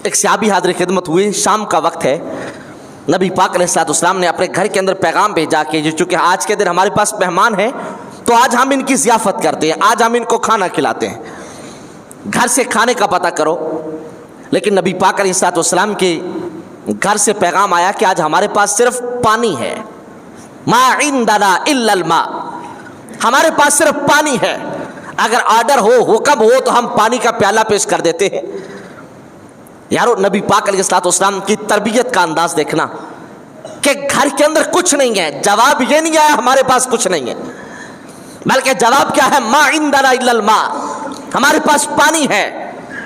ایک صحابی حاضر خدمت ہوئے، شام کا وقت ہے، نبی پاک علیہ السلام نے اپنے گھر کے اندر پیغام بھیجا کہ چونکہ آج کے دن ہمارے پاس مہمان ہیں تو آج ہم ان کی ضیافت کرتے ہیں، آج ہم ان کو کھانا کھلاتے ہیں، گھر سے کھانے کا پتہ کرو۔ لیکن نبی پاک علیہ السلام کے گھر سے پیغام آیا کہ آج ہمارے پاس صرف پانی ہے، ما عندنا الا الماء، ہمارے پاس صرف پانی ہے، اگر آرڈر ہو، حکم ہو تو ہم پانی کا پیالہ پیش کر دیتے ہیں۔ یارو نبی پاک علیہ السلام کی تربیت کا انداز دیکھنا کہ گھر کے اندر کچھ نہیں ہے، جواب یہ نہیں آیا ہمارے پاس کچھ نہیں ہے، بلکہ جواب کیا ہے؟ ما عندنا الا الماء، ہمارے پاس پانی ہے۔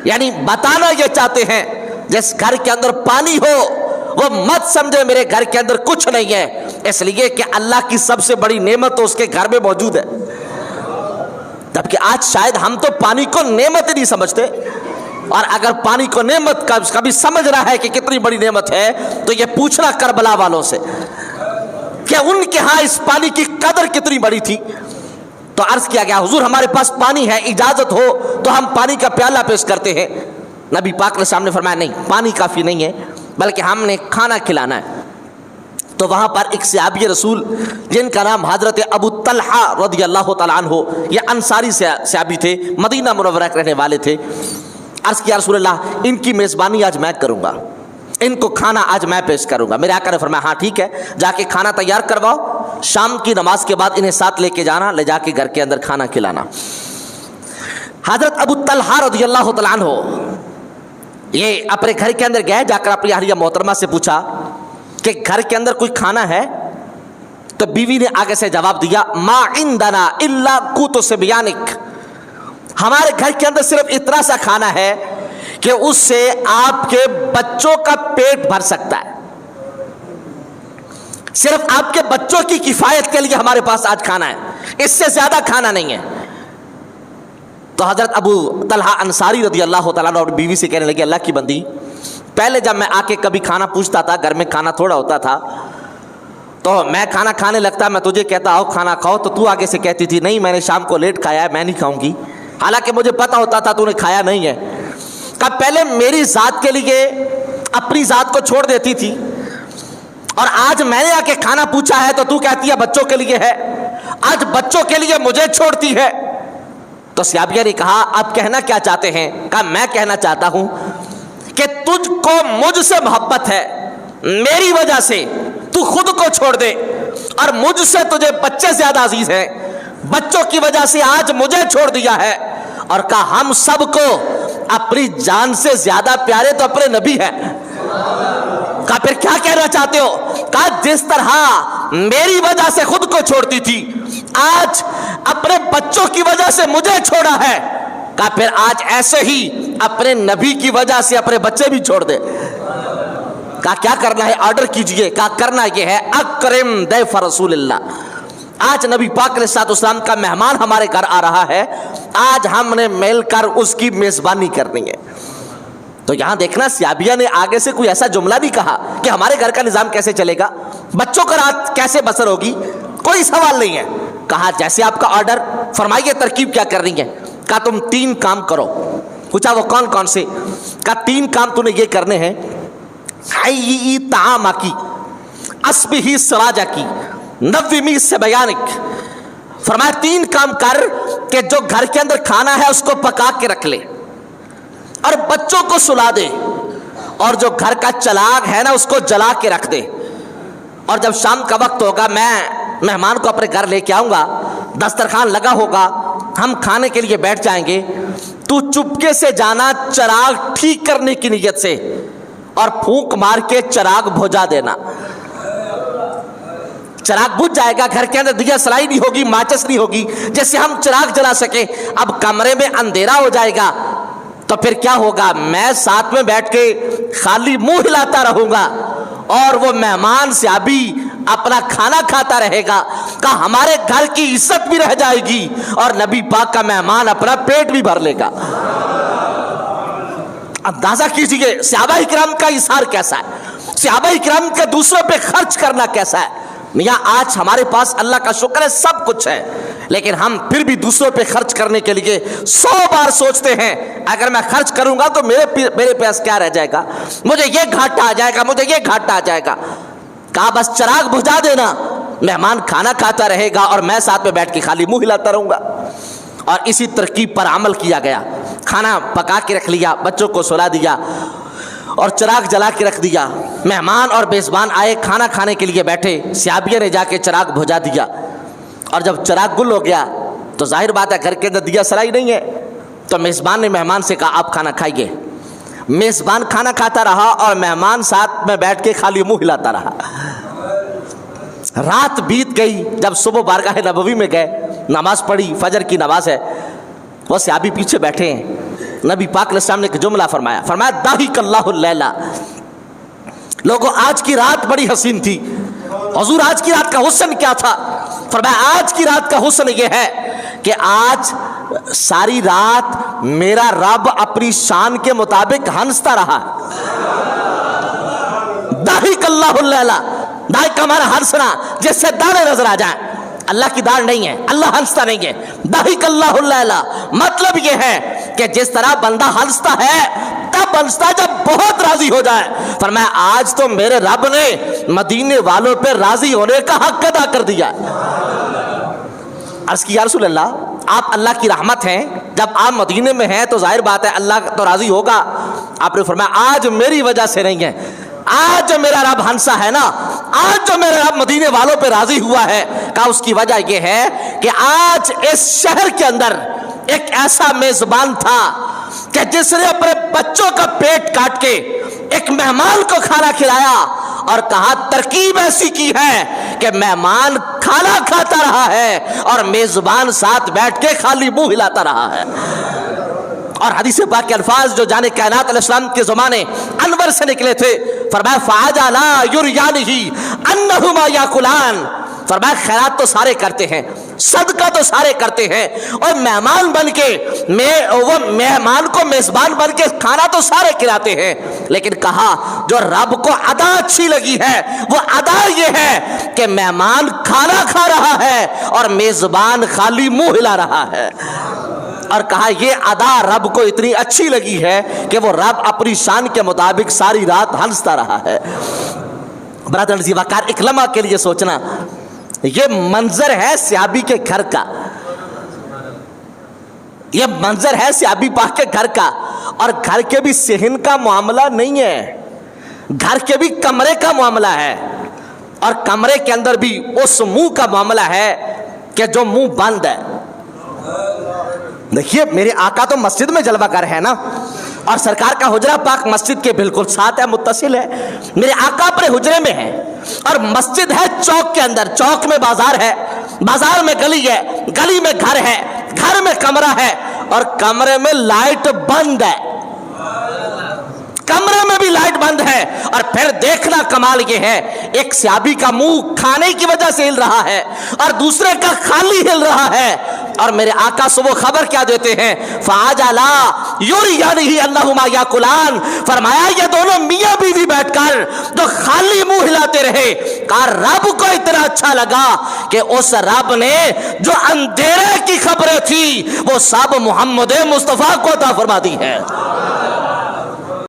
یعنی بتانا یہ چاہتے ہیں جس گھر کے اندر پانی ہو وہ مت سمجھے میرے گھر کے اندر کچھ نہیں ہے، اس لیے کہ اللہ کی سب سے بڑی نعمت تو اس کے گھر میں موجود ہے۔ جبکہ آج شاید ہم تو پانی کو نعمت ہی نہیں سمجھتے، اور اگر پانی کو نعمت کبھی سمجھ رہا ہے کہ کتنی بڑی نعمت ہے تو یہ پوچھنا کربلا والوں سے کہ ان کے ہاں اس پانی کی قدر کتنی بڑی تھی۔ تو عرض کیا گیا حضور ہمارے پاس پانی ہے، اجازت ہو تو ہم پانی کا پیالہ پیش کرتے ہیں۔ نبی پاک علیہ السلام نے فرمایا نہیں، پانی کافی نہیں ہے، بلکہ ہم نے کھانا کھلانا ہے۔ تو وہاں پر ایک صحابی رسول جن کا نام حضرت ابو طلحہ رضی اللہ تعالیٰ عنہ، یہ انصاری صحابی تھے، مدینہ منورہ کے رہنے والے تھے۔ عرض کیا رسول اللہ ان کی میزبانی آج میں کروں گا، ان کو کھانا آج میں پیش کروں گا۔ میرے آقا نے فرمایا ہاں ٹھیک ہے، جا کے کھانا تیار کرواؤ، شام کی نماز کے بعد انہیں ساتھ لے کے جانا، لے جا کے گھر کے اندر کھانا کھلانا۔ حضرت ابو طلحہ رضی اللہ تعالیٰ عنہ یہ اپنے گھر کے اندر گئے، جا کر اپنی اہلیہ محترمہ سے پوچھا کہ گھر کے اندر کوئی کھانا ہے؟ تو بیوی نے آگے سے جواب دیا ما عندنا الا قوت صبیانک، ہمارے گھر کے اندر صرف اتنا سا کھانا ہے کہ اس سے آپ کے بچوں کا پیٹ بھر سکتا ہے، صرف آپ کے بچوں کی کفایت کے لیے ہمارے پاس آج کھانا ہے، اس سے زیادہ کھانا نہیں ہے۔ تو حضرت ابو طلحہ انصاری رضی اللہ تعالیٰ عنہ اور بیوی سے کہنے لگے اللہ کی بندی، پہلے جب میں آ کے کبھی کھانا پوچھتا تھا، گھر میں کھانا تھوڑا ہوتا تھا، تو میں کھانا کھانے لگتا، میں تجھے کہتا آؤ کھانا کھاؤ، تو تو آگے سے کہتی تھی نہیں میں نے شام کو لیٹ کھایا ہے، میں نہیں کھاؤں گی، حالانکہ مجھے پتا ہوتا تھا تو نے کھایا نہیں ہے۔ کب پہلے میری ذات کے لیے اپنی ذات کو چھوڑ دیتی تھی، اور آج میں نے آ کے کھانا پوچھا ہے تو تو کہتی ہے بچوں کے لیے ہے، آج بچوں کے لیے مجھے چھوڑتی ہے۔ تو صحابیہ نے کہا آپ کہنا کیا چاہتے ہیں؟ کہا میں کہنا چاہتا ہوں کہ تجھ کو مجھ سے محبت ہے، میری وجہ سے تو خود کو چھوڑ دے، اور مجھ سے تجھے بچے زیادہ عزیز ہیں، بچوں کی وجہ سے آج مجھے چھوڑ دیا ہے۔ اور کہا ہم سب کو اپنی جان سے زیادہ پیارے تو اپنے نبی ہیں۔ کہا پھر کیا کہنا چاہتے ہو؟ کہا جس طرح میری وجہ سے خود کو چھوڑتی تھی، آج اپنے بچوں کی وجہ سے مجھے چھوڑا ہے، کہا پھر آج ایسے ہی اپنے نبی کی وجہ سے اپنے بچے بھی چھوڑ دے۔ کہا کیا کرنا ہے؟ آرڈر کیجئے۔ کہا کرنا یہ ہے اکرم ضیف رسول اللہ، آج نبی پاک علیہ السلام کا مہمان ہمارے گھر آ رہا ہے، آج ہم نے مل کر اس کی میزبانی کرنی ہے۔ تو یہاں دیکھنا صحابیہ نے آگے سے کوئی ایسا جملہ نہیں کہا کہ ہمارے گھر کا نظام کیسے چلے گا، بچوں کا رات کیسے بسر ہوگی، کوئی سوال نہیں ہے۔ کہا جیسے آپ کا آرڈر، فرمائیے ترکیب کیا کرنی ہے۔ کہا تم 3 کام کرو۔ پوچھا وہ کون کون سے؟ کہا 3 کام تم نے یہ کرنے ہیں، حیئی طعامکی، اسبحی سراجکی، نومی صبیانک۔ فرمایا 3 کام کر کہ جو گھر کے اندر کھانا ہے اس کو پکا کے رکھ لے، اور بچوں کو سلا دے، اور جو گھر کا چراغ ہے نا اس کو جلا کے رکھ دے، اور جب شام کا وقت ہوگا میں مہمان کو اپنے گھر لے کے آؤں گا، دسترخوان لگا ہوگا، ہم کھانے کے لیے بیٹھ جائیں گے، تو چپکے سے جانا چراغ ٹھیک کرنے کی نیت سے، اور پھونک مار کے چراغ بھجا دینا۔ چراغ بجھ جائے گا، گھر کے اندر دیا سلائی نہیں ہوگی، ماچس نہیں ہوگی جس سے ہم چراغ جلا سکیں۔ اب کمرے میں اندھیرا ہو جائے گا تو پھر کیا ہوگا؟ میں ساتھ میں بیٹھ کے خالی منہ ہلاتا رہوں گا، اور وہ مہمان سے ابھی اپنا کھانا کھاتا رہے گا۔ کہ ہمارے گھر کی عزت بھی رہ جائے گی، اور نبی پاک کا مہمان اپنا پیٹ بھی بھر لے گا۔ اندازہ کیجئے صحابہ اکرام کا اظہار کیسا ہے، صحابہ اکرام کے دوسروں پہ خرچ کرنا کیسا ہے۔ میاں آج ہمارے پاس اللہ کا شکر ہے سب کچھ ہے، لیکن ہم پھر بھی دوسروں پہ خرچ کرنے کے لیے 100 بار سوچتے ہیں اگر میں خرچ کروں گا تو میرے پاس کیا رہ جائے گا، مجھے یہ گھاٹا آ جائے گا، مجھے یہ گھاٹا آ جائے گا۔ کہا بس چراغ بجھا دینا، مہمان کھانا کھاتا رہے گا اور میں ساتھ میں بیٹھ کے خالی منہ ہلاتا رہوں گا۔ اور اسی ترکیب پر عمل کیا گیا، کھانا پکا کے رکھ لیا، بچوں کو سلا دیا اور چراغ جلا کے رکھ دیا۔ مہمان اور میزبان آئے، کھانا کھانے کے لیے بیٹھے، صحابیہ نے جا کے چراغ بجھا دیا، اور جب چراغ گل ہو گیا تو ظاہر بات ہے گھر کے اندر دیا سلائی نہیں ہے، تو میزبان نے مہمان سے کہا آپ کھانا کھائیے۔ میزبان کھانا کھاتا رہا اور مہمان ساتھ میں بیٹھ کے خالی منہ ہلاتا رہا۔ رات بیت گئی، جب صبح بارگاہ نبوی میں گئے، نماز پڑھی، فجر کی نماز ہے، وہ صحابی پیچھے بیٹھے ہیں۔ نبی پاک علیہ السلام نے ایک جملہ فرمایا داہک اللہ اللیلہ، لوگوں آج کی رات بڑی حسین تھی۔ حضور آج کی رات کا حسن کیا تھا؟ فرمایا آج کی رات کا حسن یہ ہے کہ آج ساری رات میرا رب اپنی شان کے مطابق ہنستا رہا۔ داہک اللہ اللیلہ، داہک کا ہمارا ہنسنا جس سے دانے نظر آ جائیں، اللہ کی داڑھ نہیں ہے، اللہ ہنستا نہیں ہے۔ داہک اللہ اللیلہ مطلب یہ ہے کہ جس طرح بندہ ہنستا ہے تب ہنستا ہے جب بہت راضی ہو جائے۔ فرمایا آج تو میرے رب نے مدینے والوں پہ راضی ہونے کا حق ادا کر دیا۔ عرض کی یا رسول اللہ، آپ اللہ کی رحمت ہیں، جب آپ مدینے میں ہیں تو ظاہر بات ہے اللہ تو راضی ہوگا۔ آپ نے فرمایا آج میری وجہ سے نہیں ہے، آج جو میرا رب ہنسا ہے نا، آج جو میرا رب مدینے والوں پہ راضی ہوا ہے، کہا اس کی وجہ یہ ہے کہ آج اس شہر کے اندر ایک ایسا میزبان تھا کہ جس نے اپنے بچوں کا پیٹ کاٹ کے ایک مہمان کو کھانا کھلایا، اور کہا ترکیب ایسی کی ہے کہ مہمان کھانا کھاتا رہا ہے اور میزبان ساتھ بیٹھ کے خالی منہ ہلاتا رہا ہے۔ اور حدیث پاک کے الفاظ جو جانے کائنات علیہ السلام کے زمانے انور سے نکلے تھے، فرمایا فَعَجَلَا يُرْيَانِهِ أَنَّهُمَا يَأْكُلَانِ، فرمایا خیرات تو سارے کرتے ہیں، صدقہ تو سارے کرتے ہیں، اور مہمان بن کے وہ مہمان کو میزبان بن کے کھانا تو سارے کھلاتے ہیں، لیکن کہا جو رب کو ادا اچھی لگی ہے وہ ادا یہ ہے کہ مہمان کھانا کھا رہا ہے اور میزبان خالی منہ ہلا رہا ہے۔ اور کہا یہ ادا رب کو اتنی اچھی لگی ہے کہ وہ رب اپنی شان کے مطابق ساری رات ہنستا رہا ہے۔ برادر عزیز وقار، ایک لمحہ کے لیے سوچنا، یہ منظر ہے صحابی کے گھر کا، یہ منظر ہے صحابی پاک کے گھر کا، اور گھر کے بھی صحن کا معاملہ نہیں ہے، گھر کے بھی کمرے کا معاملہ ہے، اور کمرے کے اندر بھی اس منہ کا معاملہ ہے کہ جو منہ بند ہے۔ دیکھیے میرے آقا تو مسجد میں جلوہ گر ہے نا، اور سرکار کا حجرہ پاک مسجد کے بالکل ساتھ ہے، متصل ہے۔ میرے آقا اپنے حجرے میں ہے، اور مسجد ہے چوک کے اندر، چوک میں بازار ہے، بازار میں گلی ہے، گلی میں گھر ہے، گھر میں کمرہ ہے، اور کمرے میں لائٹ بند ہے، کمرے میں بھی لائٹ بند ہے۔ اور پھر دیکھنا کمال یہ ہے، ایک صحابی کا منہ کھانے کی وجہ سے ہل رہا ہے اور دوسرے کا خالی ہل رہا ہے، اور میرے آقا صبح خبر کیا دیتے ہیں، فَعَجَلَا يُرْيَانِهِ أَنَّهُمَا يَأْكُلَانِ، فرمایا یہ دونوں میاں بیوی بیٹھ کر جو خالی منہ ہلاتے رہے، کہا رب کو اتنا اچھا لگا کہ اس رب نے جو اندھیرے کی خبریں تھی وہ سب محمد مصطفیٰ کو عطا فرما دی ہے۔